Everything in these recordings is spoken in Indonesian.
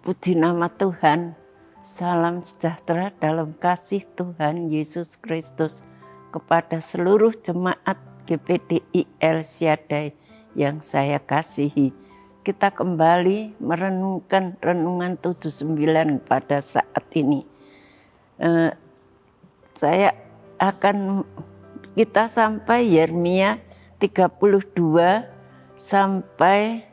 Puji nama Tuhan, salam sejahtera dalam kasih Tuhan Yesus Kristus kepada seluruh jemaat GPDI El Shaddai yang saya kasihi. Kita kembali merenungkan renungan 79 pada saat ini. Kita sampai Yeremia 32 sampai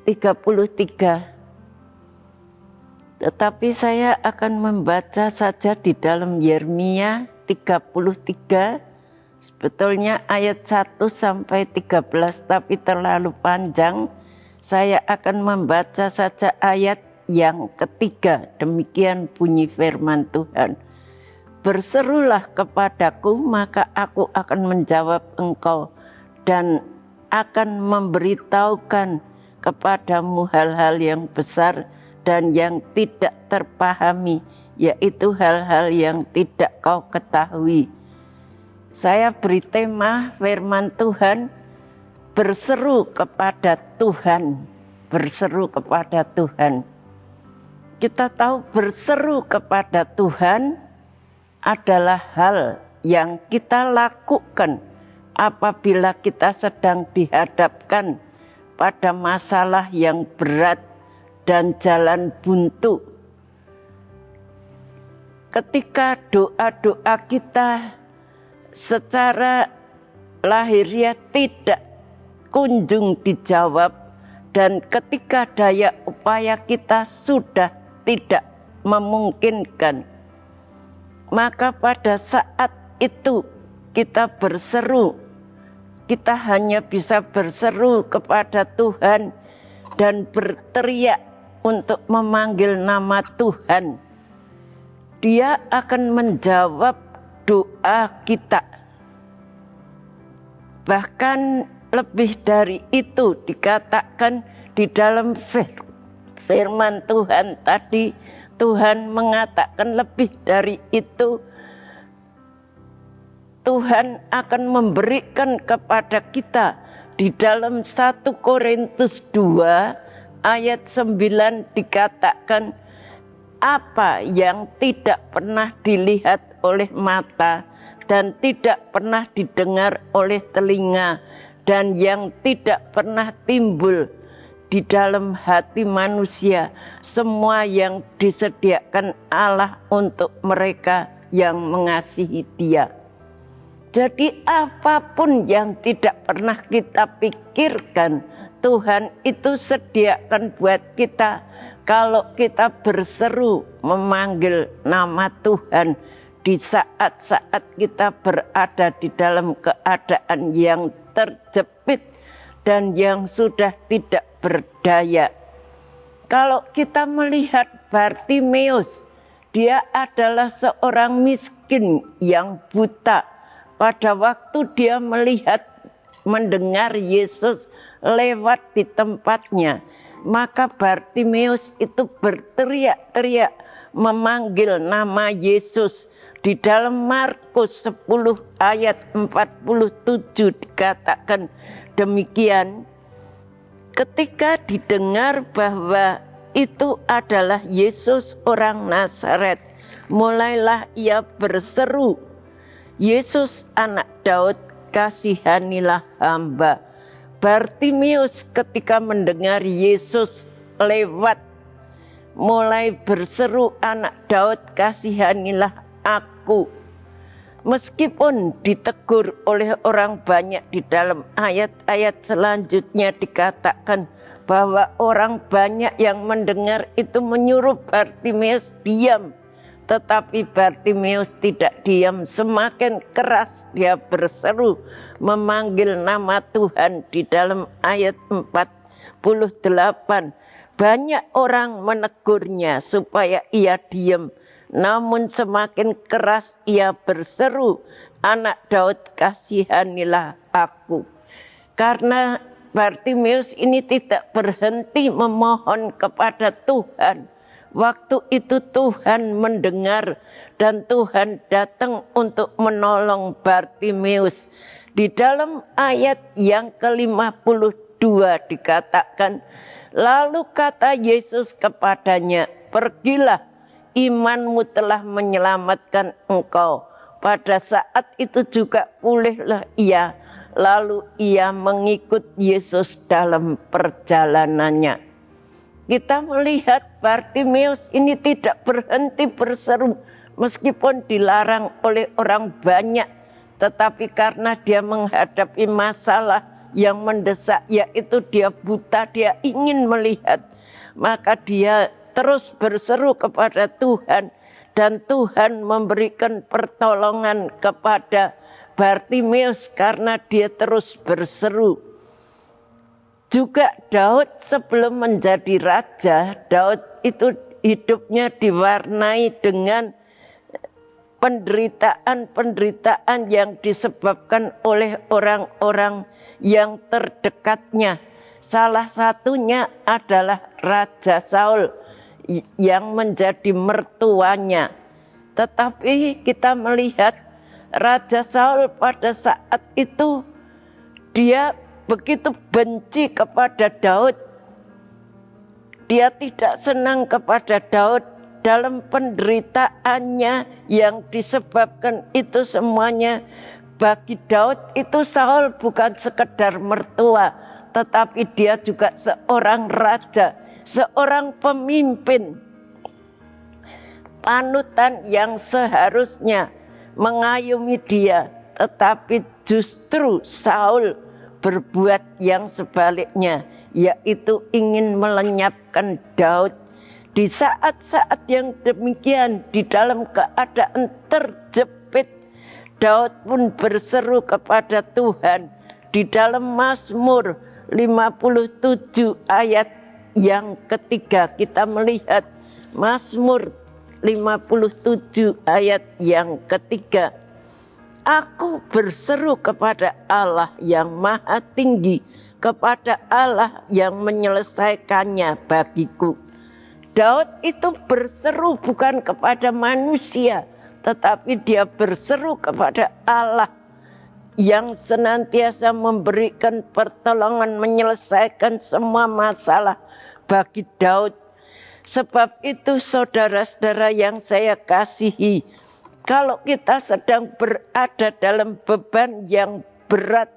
33. Tetapi saya akan membaca saja di dalam Yeremia 33, sebetulnya ayat 1 sampai 13, tapi terlalu panjang. Saya akan membaca saja ayat yang ketiga. Demikian bunyi firman Tuhan. Berserulah kepadaku, maka aku akan menjawab engkau dan akan memberitahukan kepadamu hal-hal yang besar dan yang tidak terpahami, yaitu hal-hal yang tidak kau ketahui. Saya beri tema firman Tuhan, berseru kepada Tuhan. Berseru kepada Tuhan. Kita tahu berseru kepada Tuhan adalah hal yang kita lakukan apabila kita sedang dihadapkan pada masalah yang berat dan jalan buntu. Ketika doa-doa kita secara lahiriah tidak kunjung dijawab, dan ketika daya upaya kita sudah tidak memungkinkan, maka pada saat itu kita berseru. Kita hanya bisa berseru kepada Tuhan dan berteriak untuk memanggil nama Tuhan. Dia akan menjawab doa kita. Bahkan lebih dari itu dikatakan di dalam firman Tuhan tadi, Tuhan mengatakan lebih dari itu, Tuhan akan memberikan kepada kita di dalam 1 Korintus 2 ayat 9 dikatakan, apa yang tidak pernah dilihat oleh mata dan tidak pernah didengar oleh telinga dan yang tidak pernah timbul di dalam hati manusia, semua yang disediakan Allah untuk mereka yang mengasihi Dia. Jadi apapun yang tidak pernah kita pikirkan, Tuhan itu sediakan buat kita kalau kita berseru memanggil nama Tuhan di saat-saat kita berada di dalam keadaan yang terjepit dan yang sudah tidak berdaya. Kalau kita melihat Bartimeus, dia adalah seorang miskin yang buta. Pada waktu dia mendengar Yesus lewat di tempatnya, maka Bartimeus itu berteriak-teriak memanggil nama Yesus. Di dalam Markus 10 ayat 47 dikatakan demikian, ketika didengar bahwa itu adalah Yesus orang Nazaret, mulailah ia berseru, Yesus anak Daud, kasihanilah hamba. Bartimeus ketika mendengar Yesus lewat, mulai berseru, anak Daud, kasihanilah aku. Meskipun ditegur oleh orang banyak, di dalam ayat-ayat selanjutnya dikatakan bahwa orang banyak yang mendengar itu menyuruh Bartimeus diam. Tetapi Bartimeus tidak diam, semakin keras dia berseru memanggil nama Tuhan. Di dalam ayat 48, banyak orang menegurnya supaya ia diam, namun semakin keras ia berseru, anak Daud, kasihanilah aku. Karena Bartimeus ini tidak berhenti memohon kepada Tuhan. Waktu itu Tuhan mendengar dan Tuhan datang untuk menolong Bartimeus. Di dalam ayat yang ke-52 dikatakan, Lalu kata Yesus kepadanya, pergilah, imanmu telah menyelamatkan engkau. Pada saat itu juga pulihlah ia. Lalu ia mengikut Yesus dalam perjalanannya. Kita melihat Bartimeus ini tidak berhenti berseru meskipun dilarang oleh orang banyak. Tetapi karena dia menghadapi masalah yang mendesak, yaitu dia buta, dia ingin melihat. Maka dia terus berseru kepada Tuhan. Dan Tuhan memberikan pertolongan kepada Bartimeus karena dia terus berseru. Juga Daud sebelum menjadi raja, Daud itu hidupnya diwarnai dengan penderitaan yang disebabkan oleh orang-orang yang terdekatnya. Salah satunya adalah Raja Saul yang menjadi mertuanya. Tetapi kita melihat Raja Saul pada saat itu dia begitu benci kepada Daud. Dia tidak senang kepada Daud dalam penderitaannya yang disebabkan itu semuanya. Bagi Daud itu Saul bukan sekedar mertua, tetapi dia juga seorang raja, seorang pemimpin, panutan yang seharusnya mengayomi dia, tetapi justru Saul berbuat yang sebaliknya, yaitu ingin melenyapkan Daud. Di saat-saat yang demikian, di dalam keadaan terjepit, Daud pun berseru kepada Tuhan. Di dalam Mazmur 57 ayat yang ketiga, kita melihat Mazmur 57 ayat yang ketiga. Aku berseru kepada Allah yang maha tinggi, kepada Allah yang menyelesaikannya bagiku. Daud itu berseru bukan kepada manusia, tetapi dia berseru kepada Allah yang senantiasa memberikan pertolongan, menyelesaikan semua masalah bagi Daud. Sebab itu saudara-saudara yang saya kasihi, kalau kita sedang berada dalam beban yang berat,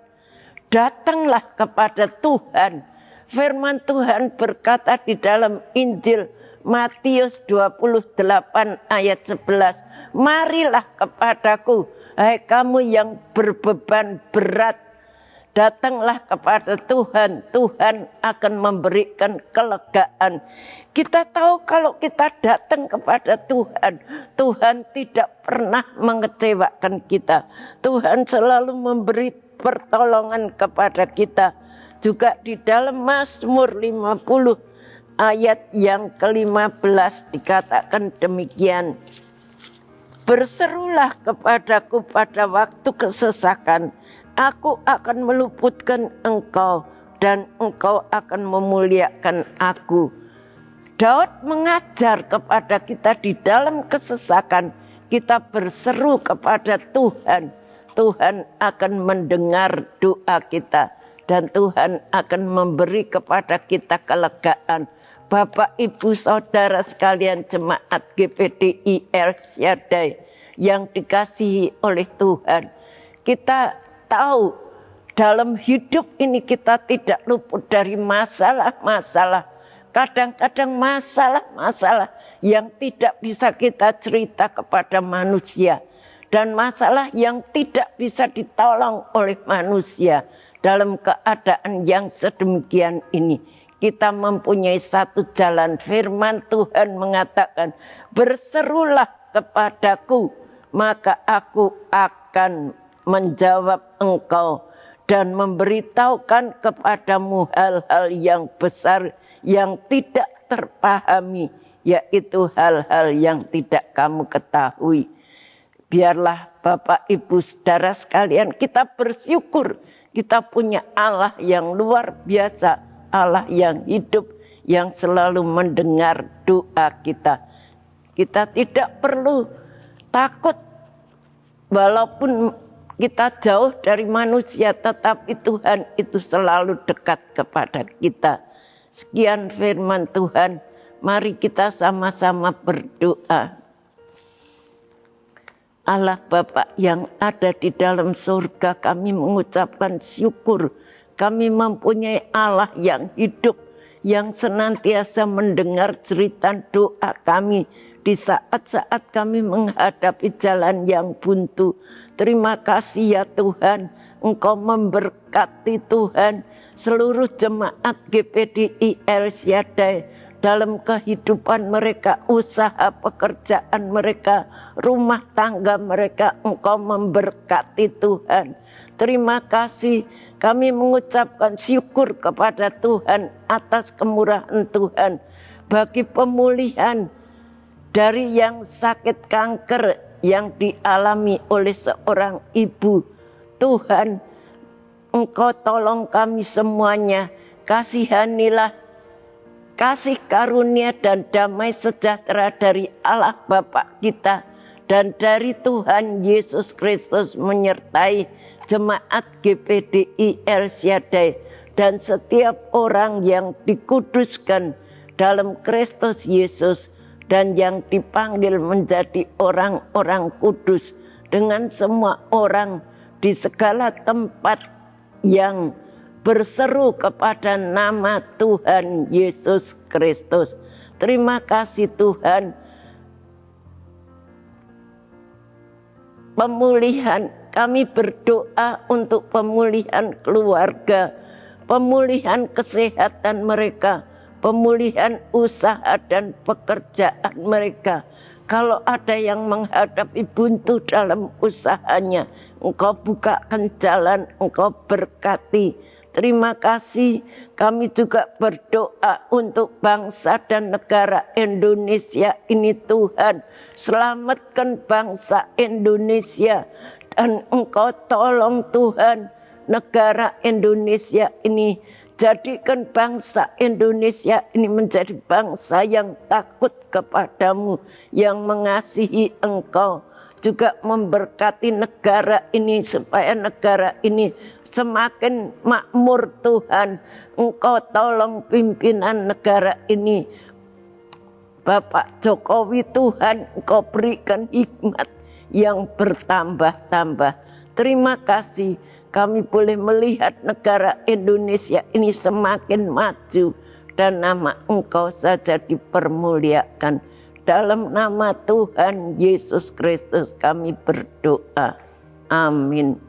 datanglah kepada Tuhan. Firman Tuhan berkata di dalam Injil Matius 28 ayat 11, marilah kepadaku, hai kamu yang berbeban berat, datanglah kepada Tuhan, Tuhan akan memberikan kelegaan. Kita tahu kalau kita datang kepada Tuhan, Tuhan tidak pernah mengecewakan kita. Tuhan selalu memberi pertolongan kepada kita. Juga di dalam Mazmur 50 ayat yang ke-15 dikatakan demikian. Berserulah kepadaku pada waktu kesesakan, aku akan meluputkan engkau dan engkau akan memuliakan aku. Daud mengajar kepada kita di dalam kesesakan, kita berseru kepada Tuhan. Tuhan akan mendengar doa kita dan Tuhan akan memberi kepada kita kelegaan. Bapak, Ibu, Saudara sekalian jemaat GPDI El Shaddai yang dikasihi oleh Tuhan. Kita tahu dalam hidup ini kita tidak luput dari masalah-masalah. Kadang-kadang masalah-masalah yang tidak bisa kita cerita kepada manusia. Dan masalah yang tidak bisa ditolong oleh manusia. Dalam keadaan yang sedemikian ini, kita mempunyai satu jalan. Firman Tuhan mengatakan, berserulah kepadaku, maka aku akan menjawab engkau dan memberitahukan kepadamu hal-hal yang besar yang tidak terpahami, yaitu hal-hal yang tidak kamu ketahui. Biarlah Bapak, Ibu, Saudara sekalian, kita bersyukur kita punya Allah yang luar biasa, Allah yang hidup, yang selalu mendengar doa kita. Kita tidak perlu takut walaupun kita jauh dari manusia, tetapi Tuhan itu selalu dekat kepada kita. Sekian firman Tuhan, mari kita sama-sama berdoa. Allah Bapa yang ada di dalam surga, kami mengucapkan syukur. Kami mempunyai Allah yang hidup, yang senantiasa mendengar cerita doa kami di saat-saat kami menghadapi jalan yang buntu. Terima kasih ya Tuhan, Engkau memberkati Tuhan seluruh jemaat GPDI El Shaddai dalam kehidupan mereka, usaha pekerjaan mereka, rumah tangga mereka. Engkau memberkati Tuhan. Terima kasih, kami mengucapkan syukur kepada Tuhan atas kemurahan Tuhan bagi pemulihan dari yang sakit kanker yang dialami oleh seorang ibu. Tuhan, Engkau tolong kami semuanya, kasihanilah kasih karunia dan damai sejahtera dari Allah Bapa kita dan dari Tuhan Yesus Kristus menyertai jemaat GPDI El Shaddai dan setiap orang yang dikuduskan dalam Kristus Yesus dan yang dipanggil menjadi orang-orang kudus, dengan semua orang di segala tempat yang berseru kepada nama Tuhan Yesus Kristus. Terima kasih Tuhan. Pemulihan, kami berdoa untuk pemulihan keluarga, pemulihan kesehatan mereka, pemulihan usaha dan pekerjaan mereka. Kalau ada yang menghadapi buntu dalam usahanya, Engkau bukakan jalan, Engkau berkati. Terima kasih, kami juga berdoa untuk bangsa dan negara Indonesia ini Tuhan. Selamatkan bangsa Indonesia dan Engkau tolong Tuhan negara Indonesia ini. Jadikan bangsa Indonesia ini menjadi bangsa yang takut kepadamu, yang mengasihi Engkau. Juga memberkati negara ini supaya negara ini semakin makmur Tuhan. Engkau tolong pimpinan negara ini. Bapak Jokowi Tuhan, Engkau berikan hikmat yang bertambah-tambah. Terima kasih kami boleh melihat negara Indonesia ini semakin maju dan nama Engkau saja dipermuliakan. Dalam nama Tuhan Yesus Kristus kami berdoa. Amin.